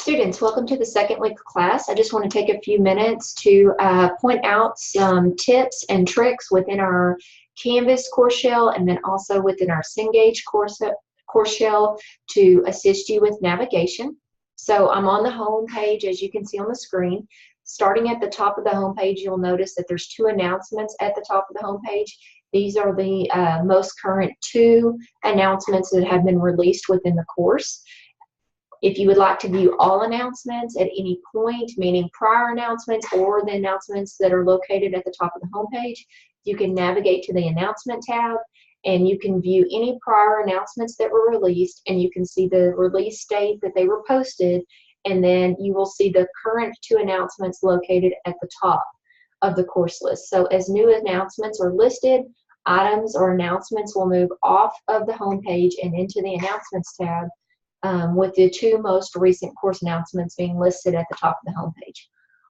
Students, welcome to the second week of class. I just want to take a few minutes to point out some tips and tricks within our Canvas course shell and then also within our Cengage course shell to assist you with navigation. So I'm on the home page, as you can see on the screen. Starting at the top of the home page, you'll notice that there's two announcements at the top of the home page. These are the most current two announcements that have been released within the course. If you would like to view all announcements at any point, meaning prior announcements or the announcements that are located at the top of the homepage, you can navigate to the Announcement tab and you can view any prior announcements that were released, and you can see the release date that they were posted, and then you will see the current two announcements located at the top of the course list. So as new announcements are listed, items or announcements will move off of the homepage and into the Announcements tab, with the two most recent course announcements being listed at the top of the homepage.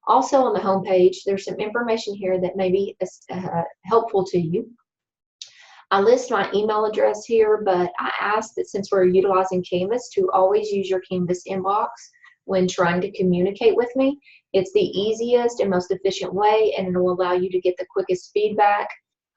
Also on the homepage, there's some information here that may be helpful to you. I list my email address here, but I ask that since we're utilizing Canvas, to always use your Canvas inbox when trying to communicate with me. It's the easiest and most efficient way, and it will allow you to get the quickest feedback.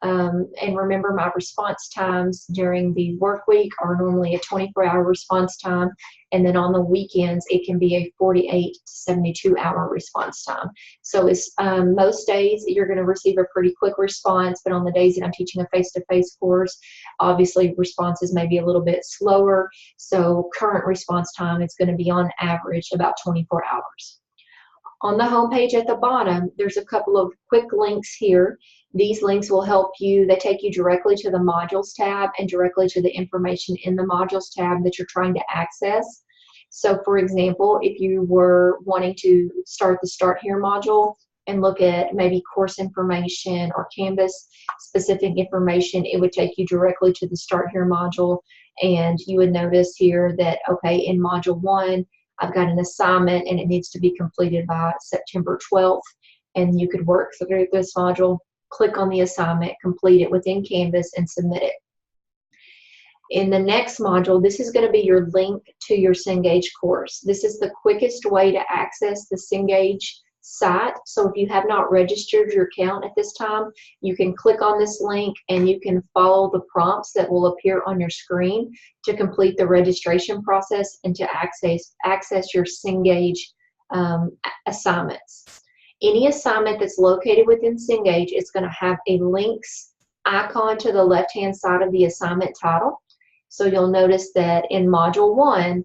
And remember, my response times during the work week are normally a 24-hour response time, and then on the weekends it can be a 48 to 72-hour response time. So it's most days you're going to receive a pretty quick response, but on the days that I'm teaching a face-to-face course, obviously responses may be a little bit slower. So current response time is going to be on average about 24 hours. On the home page at the bottom, there's a couple of quick links here. These links will help you. They take you directly to the Modules tab and directly to the information in the Modules tab that you're trying to access. So for example, if you were wanting to start the Start Here module and look at maybe course information or Canvas specific information, it would take you directly to the Start Here module, and you would notice here that, okay, in Module 1, I've got an assignment and it needs to be completed by September 12th, and you could work through this module, click on the assignment, complete it within Canvas, and submit it. In the next module, this is going to be your link to your Cengage course. This is the quickest way to access the Cengage site. So if you have not registered your account at this time, you can click on this link and you can follow the prompts that will appear on your screen to complete the registration process and to access your Cengage assignments. Any assignment that's located within Cengage is going to have a links icon to the left-hand side of the assignment title. So you'll notice that in Module 1,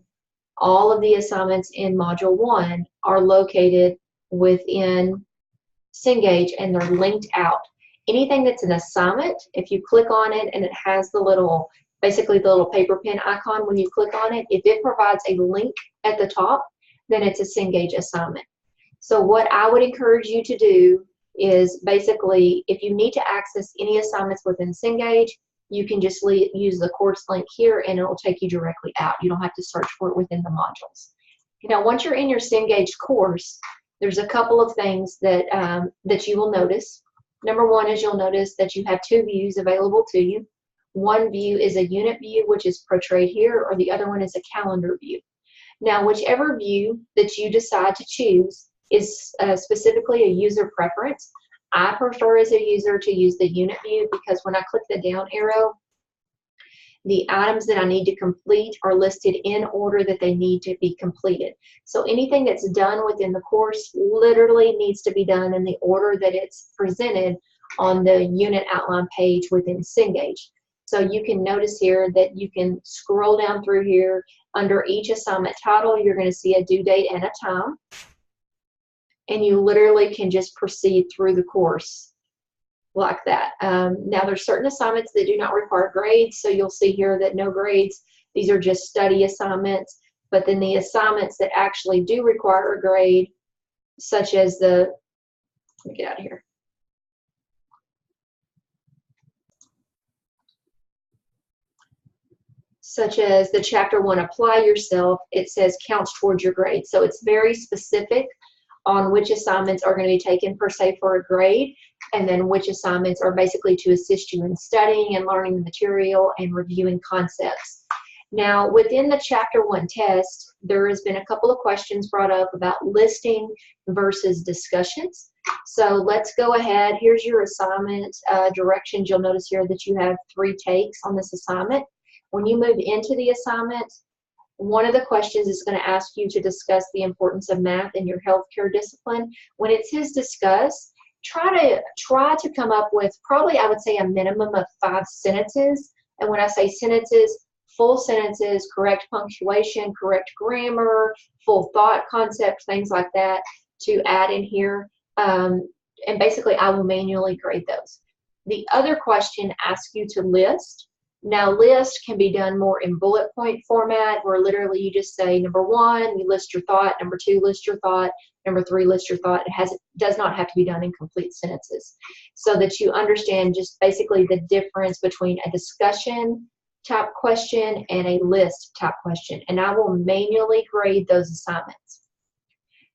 all of the assignments in Module 1 are located within Cengage and they're linked out. Anything that's an assignment, if you click on it and it has the little, basically the little paper pen icon when you click on it, if it provides a link at the top, then it's a Cengage assignment. So what I would encourage you to do is basically, if you need to access any assignments within Cengage, you can just use the course link here and it will take you directly out. You don't have to search for it within the modules. Now, once you're in your Cengage course, there's a couple of things that, that you will notice. Number one is you'll notice that you have two views available to you. One view is a unit view, which is portrayed here, or the other one is a calendar view. Now, whichever view that you decide to choose is specifically a user preference. I prefer as a user to use the unit view because when I click the down arrow, the items that I need to complete are listed in order that they need to be completed. So anything that's done within the course literally needs to be done in the order that it's presented on the unit outline page within Cengage. So you can notice here that you can scroll down through here. Under each assignment title, you're going to see a due date and a time. And you literally can just proceed through the course like that. Now there's certain assignments that do not require grades, so you'll see here that no grades. These are just study assignments. But then the assignments that actually do require a grade, such as the, let me get out of here. Such as the Chapter 1 Apply Yourself, it says counts towards your grade. So it's very specific on which assignments are going to be taken per se for a grade, and then which assignments are basically to assist you in studying and learning the material and reviewing concepts. Now, within the Chapter 1 test, there has been a couple of questions brought up about listing versus discussions. So let's go ahead. Here's your assignment directions. You'll notice here that you have 3 takes on this assignment. When you move into the assignment, one of the questions is going to ask you to discuss the importance of math in your healthcare discipline. When it says discuss, try to come up with probably, I would say, a minimum of 5 sentences. And when I say sentences, full sentences, correct punctuation, correct grammar, full thought concept, things like that to add in here. And basically, I will manually grade those. The other question asks you to list. Now, list can be done more in bullet point format, where literally you just say, number 1, you list your thought, number 2, list your thought, number 3, list your thought. It does not have to be done in complete sentences, so that you understand just basically the difference between a discussion type question and a list type question. And I will manually grade those assignments.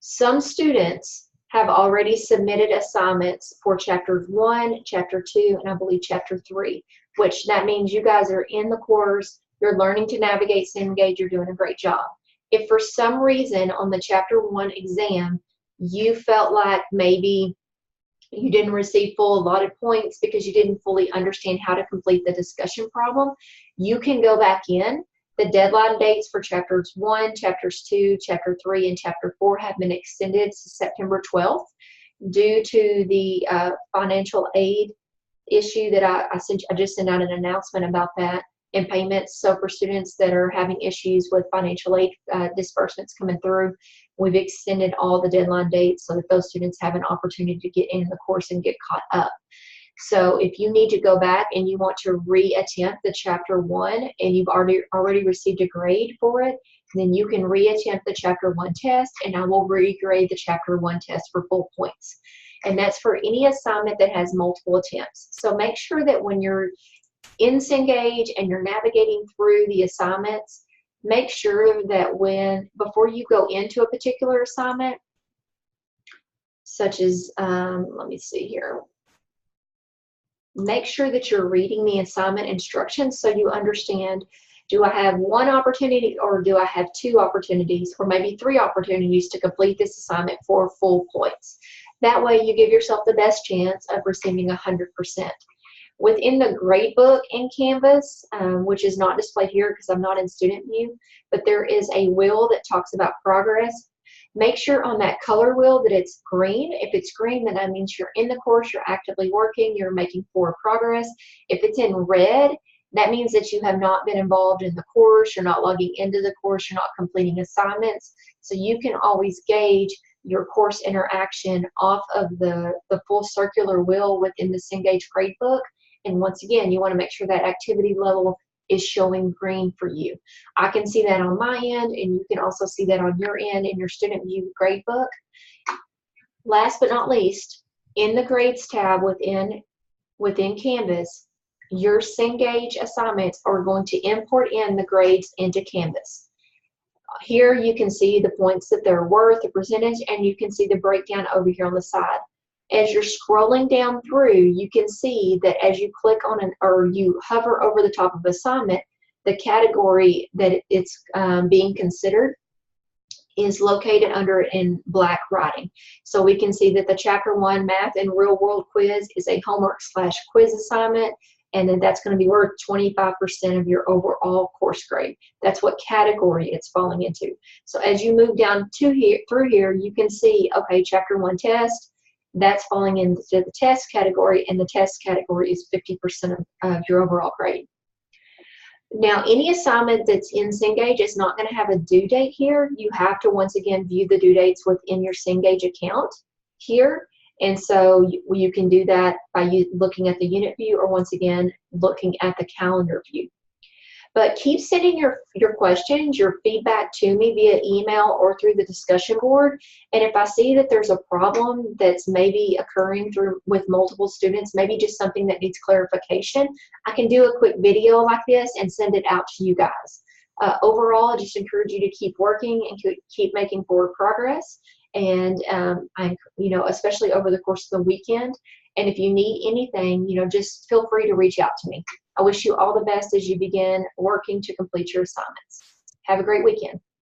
Some students have already submitted assignments for Chapter 1, Chapter 2, and I believe Chapter 3, which that means you guys are in the course, you're learning to navigate Cengage, you're doing a great job. If for some reason on the Chapter 1 exam, you felt like maybe you didn't receive full allotted points because you didn't fully understand how to complete the discussion problem, you can go back in. The deadline dates for Chapters 1, Chapters 2, Chapter 3, and Chapter 4 have been extended to September 12th due to the financial aid issue that I just sent out an announcement about that in payments. So for students that are having issues with financial aid disbursements coming through, we've extended all the deadline dates so that those students have an opportunity to get in the course and get caught up. So if you need to go back and you want to reattempt the Chapter 1 and you've already received a grade for it, then you can reattempt the Chapter 1 test, and I will regrade the Chapter 1 test for full points. And that's for any assignment that has multiple attempts. So make sure that when you're in Cengage and you're navigating through the assignments, make sure that before you go into a particular assignment, such as, let me see here, make sure that you're reading the assignment instructions so you understand, do I have 1 opportunity or do I have 2 opportunities or maybe 3 opportunities to complete this assignment for full points? That way you give yourself the best chance of receiving 100%. Within the gradebook in Canvas, which is not displayed here because I'm not in student view, but there is a wheel that talks about progress. Make sure on that color wheel that it's green. If it's green, then that means you're in the course, you're actively working, you're making forward progress. If it's in red, that means that you have not been involved in the course, you're not logging into the course, you're not completing assignments. So you can always gauge your course interaction off of the full circular wheel within the Cengage gradebook. And once again, you want to make sure that activity level is showing green for you. I can see that on my end, and you can also see that on your end in your student view gradebook. Last but not least, in the grades tab within Canvas, your Cengage assignments are going to import in the grades into Canvas. Here you can see the points that they're worth, the percentage, and you can see the breakdown over here on the side. As you're scrolling down through, you can see that as you click on or you hover over the top of assignment, the category that it's being considered is located under it in black writing. So we can see that the Chapter 1 Math and Real World Quiz is a homework/quiz assignment, and then that's going to be worth 25% of your overall course grade. That's what category it's falling into. So as you move down through here, you can see, okay, Chapter 1 test, that's falling into the test category, and the test category is 50% of your overall grade. Now, any assignment that's in Cengage is not going to have a due date here. You have to, once again, view the due dates within your Cengage account here. And so you can do that by looking at the unit view or, once again, looking at the calendar view. But keep sending your questions, your feedback to me via email or through the discussion board. And if I see that there's a problem that's maybe occurring with multiple students, maybe just something that needs clarification, I can do a quick video like this and send it out to you guys. Overall, I just encourage you to keep working and keep making forward progress. And especially over the course of the weekend. And if you need anything, just feel free to reach out to me. I wish you all the best as you begin working to complete your assignments. Have a great weekend.